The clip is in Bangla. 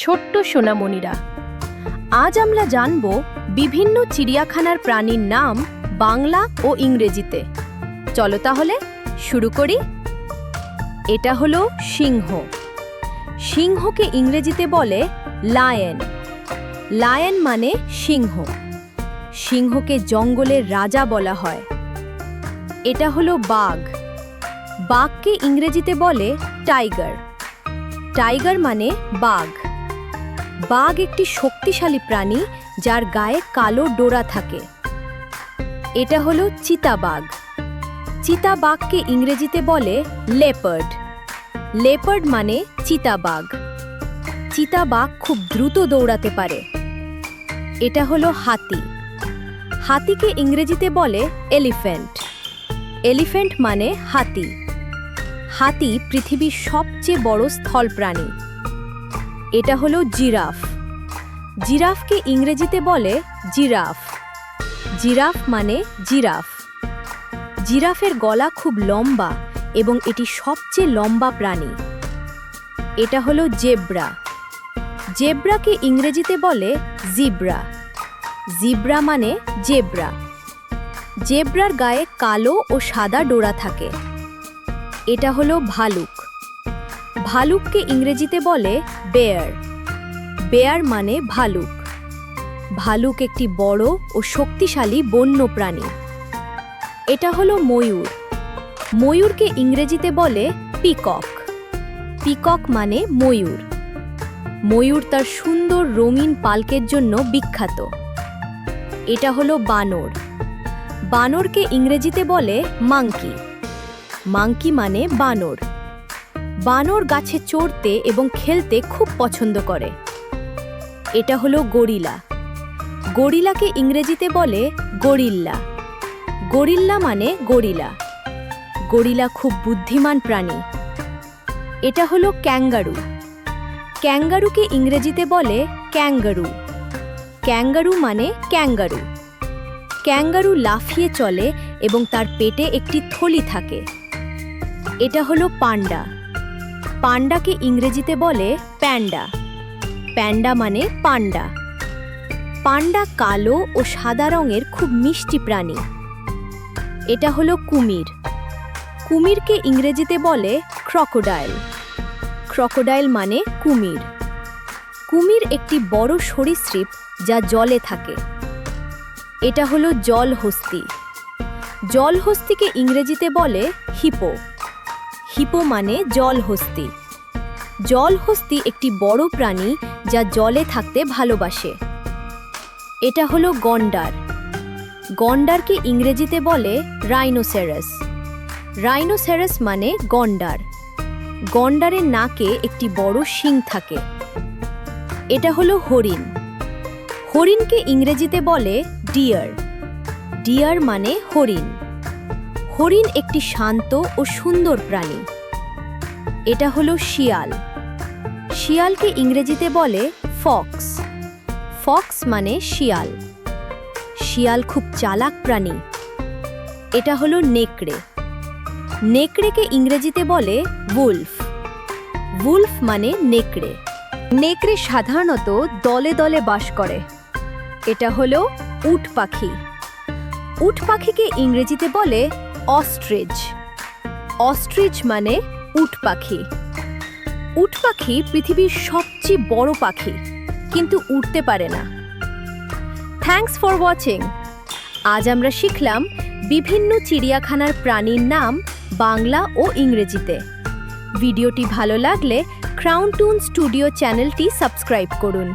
ছোট্ট সোনামণিরা, আজ আমরা জানব বিভিন্ন চিড়িয়াখানার প্রাণীর নাম বাংলা ও ইংরেজিতে। চলো তাহলে শুরু করি। এটা হলো সিংহ। সিংহকে ইংরেজিতে বলে লায়ন। লায়ন মানে সিংহ। সিংহকে জঙ্গলের রাজা বলা হয়। এটা হলো বাঘ। বাঘকে ইংরেজিতে বলে টাইগার। টাইগার মানে বাঘ। বাঘ একটি শক্তিশালী প্রাণী যার গায়ে কালো ডোরা থাকে। এটা হলো চিতাবাঘ। চিতাবাঘকে ইংরেজিতে বলে লেপার্ড। লেপার্ড মানে চিতাবাঘ। চিতাবাঘ খুব দ্রুত দৌড়াতে পারে। এটা হলো হাতি। হাতিকে ইংরেজিতে বলে এলিফ্যান্ট। এলিফ্যান্ট মানে হাতি। হাতি পৃথিবীর সবচেয়ে বড় স্থল প্রাণী। এটা হলো জিরাফ। জিরাফকে ইংরেজিতে বলে জিরাফ। জিরাফ মানে জিরাফ। জিরাফের গলা খুব লম্বা এবং এটি সবচেয়ে লম্বা প্রাণী। এটা হলো জেব্রা। জেব্রাকে ইংরেজিতে বলে জিব্রা। জিব্রা মানে জেব্রা। জেব্রার গায়ে কালো ও সাদা ডোরা থাকে। এটা হলো ভালুক। ভালুককে ইংরেজিতে বলে বেয়ার। বেয়ার মানে ভালুক। ভালুক একটি বড় ও শক্তিশালী বন্য প্রাণী। এটা হলো ময়ূর। ময়ূরকে ইংরেজিতে বলে পিকক। পিকক মানে ময়ূর। ময়ূর তার সুন্দর রঙিন পালকের জন্য বিখ্যাত। এটা হলো বানর। বানরকে ইংরেজিতে বলে মাংকি। মাংকি মানে বানর। বানর গাছে চড়তে এবং খেলতে খুব পছন্দ করে। এটা হলো গরিলা। গরিলাকে ইংরেজিতে বলে গরিল্লা। গরিল্লা মানে গরিলা। গরিলা খুব বুদ্ধিমান প্রাণী। এটা হলো ক্যাঙ্গারু। ক্যাঙ্গারুকে ইংরেজিতে বলে ক্যাঙ্গারু। ক্যাঙ্গারু মানে ক্যাঙ্গারু। ক্যাঙ্গারু লাফিয়ে চলে এবং তার পেটে একটি থলি থাকে। এটা হলো পান্ডা। পান্ডাকে ইংরেজিতে বলে প্যান্ডা। প্যান্ডা মানে পান্ডা। পান্ডা কালো ও সাদা রঙের খুব মিষ্টি প্রাণী। এটা হলো কুমির। কুমিরকে ইংরেজিতে বলে ক্রকোডাইল। ক্রকোডাইল মানে কুমির। কুমির একটি বড় সরীসৃপ যা জলে থাকে। এটা হলো জলহস্তী। জলহস্তীকে ইংরেজিতে বলে হিপো। হিপো মানে জলহস্তী। জলহস্তী একটি বড় প্রাণী যা জলে থাকতে ভালোবাসে। এটা হলো গন্ডার। গন্ডারকে ইংরেজিতে বলে রাইনোসেরাস। রাইনোসেরাস মানে গন্ডার। গন্ডারের নাকে একটি বড় শিং থাকে। এটা হলো হরিণ। হরিণকে ইংরেজিতে বলে ডিয়ার। ডিয়ার মানে হরিণ। হরিণ একটি শান্ত ও সুন্দর প্রাণী। এটা হলো শিয়াল। শিয়ালকে ইংরেজিতে বলে ফক্স। ফক্স মানে শিয়াল। শিয়াল খুব চালাক প্রাণী। এটা হলো নেকড়ে। নেকড়েকে ইংরেজিতে বলে উলফ। উলফ মানে নেকড়ে। নেকড়ে সাধারণত দলে দলে বাস করে। এটা হলো উট পাখি। উট পাখিকে ইংরেজিতে বলে অস্ট্রিচ। অস্ট্রিচ মানে উট পাখি। উট পাখি পৃথিবীর সবচেয়ে বড় পাখি, কিন্তু উড়তে পারে না। Thanks for watching. আজ আমরা শিখলাম বিভিন্ন চিড়িয়াখানার প্রাণীর নাম বাংলা ও ইংরেজিতে। ভিডিওটি ভালো লাগলে ক্রাউন টুন স্টুডিও চ্যানেলটি সাবস্ক্রাইব করুন।